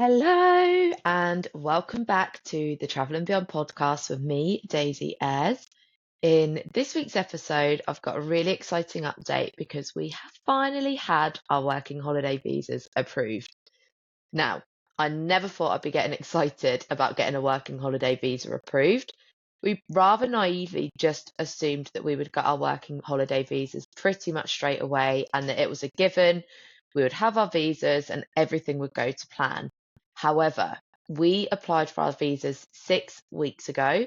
Hello, and welcome back to the Travel and Beyond podcast with me, Daisy Ayres. In this week's episode, I've got a really exciting update because we have finally had our working holiday visas approved. Now, I never thought I'd be getting excited about getting a working holiday visa approved. We rather naively just assumed that we would get our working holiday visas pretty much straight away and that it was a given. We would have our visas and everything would go to plan. However, we applied for our visas 6 weeks ago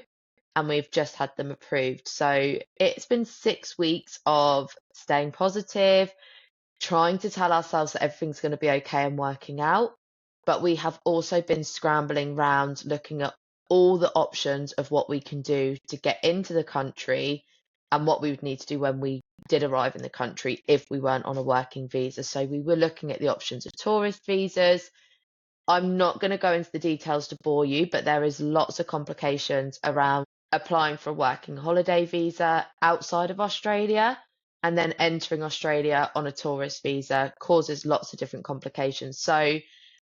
and we've just had them approved. So it's been 6 weeks of staying positive, trying to tell ourselves that everything's going to be okay and working out. But we have also been scrambling round looking at all the options of what we can do to get into the country and what we would need to do when we did arrive in the country if we weren't on a working visa. So we were looking at the options of tourist visas. I'm not going to go into the details to bore you, but there is lots of complications around applying for a working holiday visa outside of Australia and then entering Australia on a tourist visa causes lots of different complications. So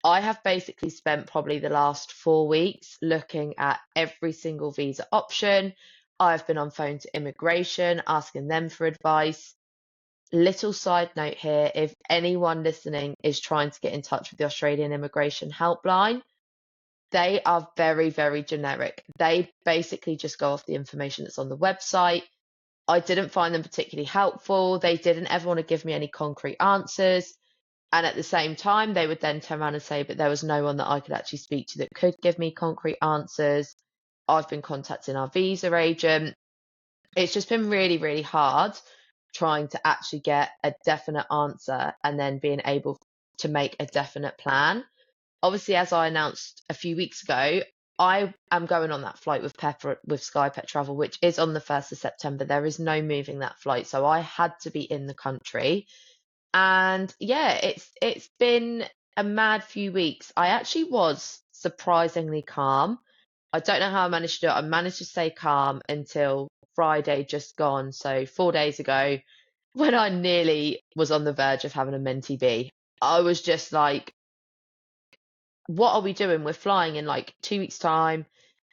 I have basically spent probably the last 4 weeks looking at every single visa option. I've been on phone to immigration, asking them for advice. Little side note here, if anyone listening is trying to get in touch with the Australian Immigration Helpline, they are very, very generic. They basically just go off the information that's on the website. I didn't find them particularly helpful. They didn't ever want to give me any concrete answers. And at the same time, they would then turn around and say, but there was no one that I could actually speak to that could give me concrete answers. I've been contacting our visa agent. It's just been really, really hard trying to actually get a definite answer and then being able to make a definite plan. Obviously, as I announced a few weeks ago, I am going on that flight with Pepper with Sky Pet Travel, which is on the 1st of September. There is no moving that flight, so I had to be in the country. And yeah, it's been a mad few weeks. I actually was surprisingly calm. I don't know how I managed to do it. I managed to stay calm until Friday just gone, so 4 days ago, when I nearly was on the verge of having a mentee bee. I was just like, what are we doing? We're flying in like 2 weeks' time.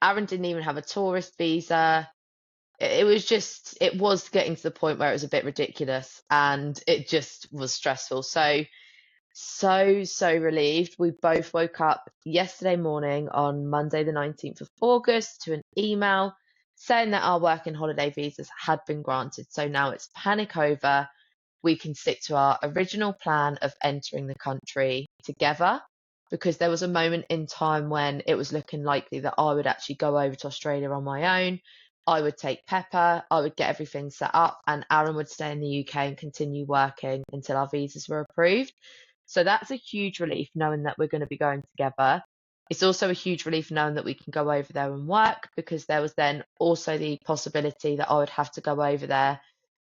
Aaron didn't even have a tourist visa. It was getting to the point where it was a bit ridiculous and it just was stressful. So relieved. We both woke up yesterday morning on Monday, the 19th of August, to an email saying that our working holiday visas had been granted. So now it's panic over. We can stick to our original plan of entering the country together because there was a moment in time when it was looking likely that I would actually go over to Australia on my own. I would take Pepper, I would get everything set up, and Aaron would stay in the UK and continue working until our visas were approved. So that's a huge relief knowing that we're going to be going together. It's also a huge relief knowing that we can go over there and work because there was then also the possibility that I would have to go over there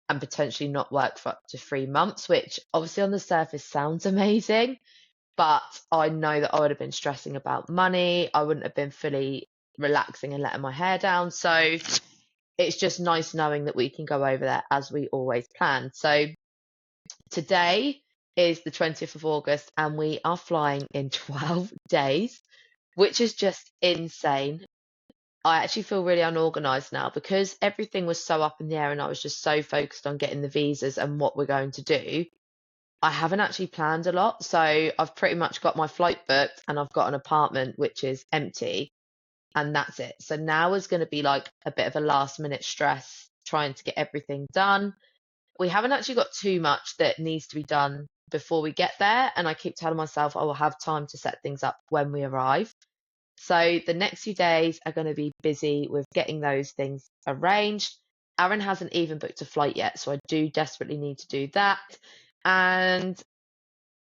and potentially not work for up to 3 months, which obviously on the surface sounds amazing, but I know that I would have been stressing about money. I wouldn't have been fully relaxing and letting my hair down. So it's just nice knowing that we can go over there as we always plan. So today is the 20th of August and we are flying in 12 days, which is just insane. I actually feel really unorganized now because everything was so up in the air and I was just so focused on getting the visas and what we're going to do. I haven't actually planned a lot. So I've pretty much got my flight booked and I've got an apartment which is empty and that's it. So now is going to be like a bit of a last minute stress trying to get everything done. We haven't actually got too much that needs to be done before we get there. And I keep telling myself I will have time to set things up when we arrive. So the next few days are going to be busy with getting those things arranged. Aaron hasn't even booked a flight yet, so I do desperately need to do that. And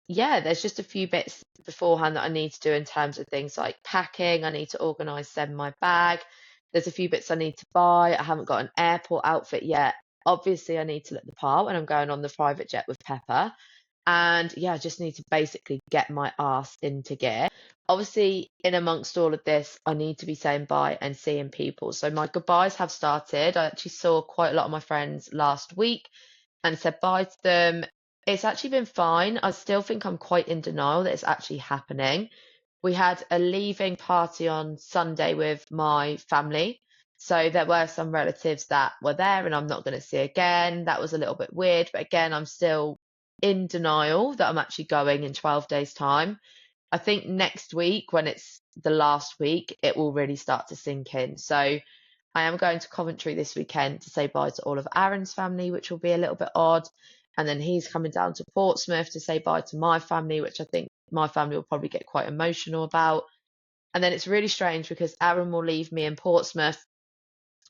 yeah, there's just a few bits beforehand that I need to do in terms of things like packing. I need to organise send my bag. There's a few bits I need to buy. I haven't got an airport outfit yet. Obviously, I need to look the part when I'm going on the private jet with Pepper. And yeah, I just need to basically get my ass into gear. Obviously, in amongst all of this, I need to be saying bye and seeing people. So my goodbyes have started. I actually saw quite a lot of my friends last week and said bye to them. It's actually been fine. I still think I'm quite in denial that it's actually happening. we had a leaving party on Sunday with my family. So there were some relatives that were there and I'm not going to see again. That was a little bit weird, but again, I'm still in denial that I'm actually going in 12 days' time. I think next week, when it's the last week, it will really start to sink in. So I am going to Coventry this weekend to say bye to all of Aaron's family, which will be a little bit odd. And then he's coming down to Portsmouth to say bye to my family, which I think my family will probably get quite emotional about. And then it's really strange because Aaron will leave me in Portsmouth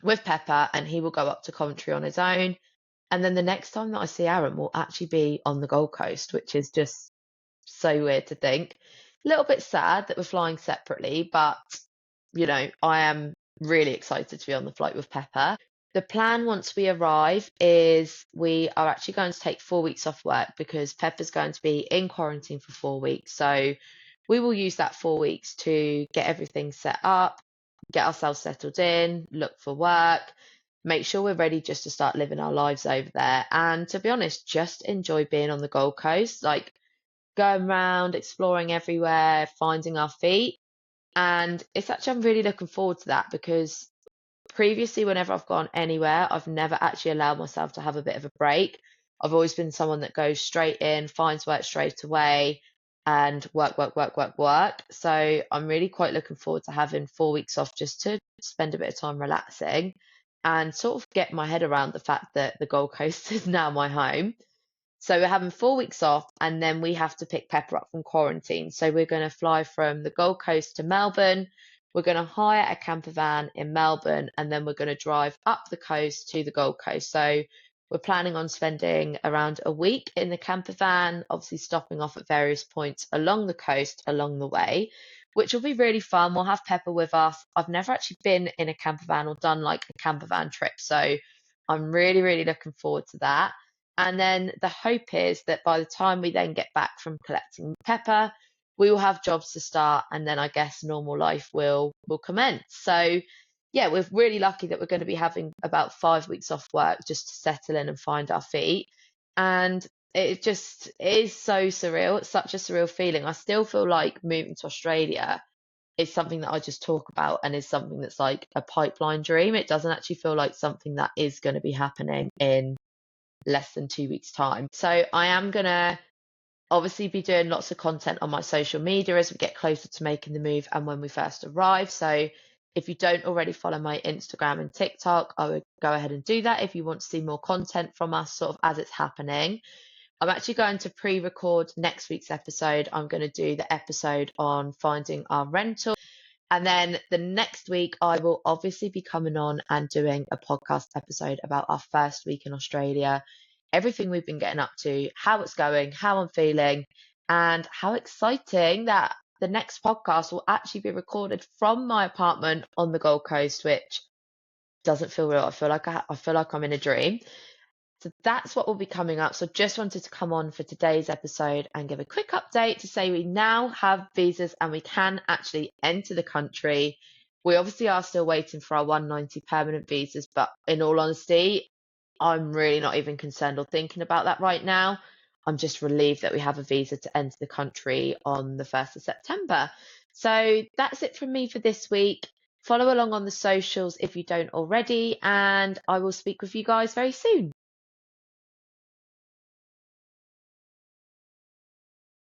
with Pepper and he will go up to Coventry on his own. And then the next time that I see Aaron will actually be on the Gold Coast, which is just so weird to think. A little bit sad that we're flying separately, but I am really excited to be on the flight with Pepper. The plan once we arrive is we are actually going to take 4 weeks off work because Pepper's going to be in quarantine for 4 weeks. So we will use that 4 weeks to get everything set up, get ourselves settled in, look for work, make sure we're ready just to start living our lives over there. And to be honest, just enjoy being on the Gold Coast, like going around, exploring everywhere, finding our feet. And it's actually, I'm really looking forward to that because previously, whenever I've gone anywhere, I've never actually allowed myself to have a bit of a break. I've always been someone that goes straight in, finds work straight away, and work, work, work, work, work. So I'm really quite looking forward to having 4 weeks off just to spend a bit of time relaxing and sort of get my head around the fact that the Gold Coast is now my home. So we're having 4 weeks off, and then we have to pick Pepper up from quarantine. So we're going to fly from the Gold Coast to Melbourne. We're going to hire a camper van in Melbourne, and then we're going to drive up the coast to the Gold Coast. So we're planning on spending around a week in the camper van, obviously stopping off at various points along the coast along the way, which will be really fun. We'll have Pepper with us. I've never actually been in a camper van or done like a camper van trip. So I'm really, really looking forward to that. And then the hope is that by the time we then get back from collecting Pepper, we will have jobs to start, and then I guess normal life will commence. So yeah, we're really lucky that we're going to be having about 5 weeks off work just to settle in and find our feet. And it just is so surreal. It's such a surreal feeling. I still feel like moving to Australia is something that I just talk about and is something that's like a pipeline dream. It doesn't actually feel like something that is going to be happening in less than 2 weeks' time. So I am going to obviously be doing lots of content on my social media as we get closer to making the move and when we first arrive. So if you don't already follow my Instagram and TikTok, I would go ahead and do that if you want to see more content from us sort of as it's happening. I'm actually going to pre-record next week's episode. I'm going to do the episode on finding our rental. And then the next week, I will obviously be coming on and doing a podcast episode about our first week in Australia, everything we've been getting up to, how it's going, how I'm feeling, and how exciting that the next podcast will actually be recorded from my apartment on the Gold Coast, which doesn't feel real. I feel like I'm in a dream. So that's what will be coming up. So just wanted to come on for today's episode and give a quick update to say we now have visas and we can actually enter the country. We obviously are still waiting for our 190 permanent visas, but in all honesty, I'm really not even concerned or thinking about that right now. I'm just relieved that we have a visa to enter the country on the 1st of September. So that's it from me for this week. Follow along on the socials if you don't already, and I will speak with you guys very soon.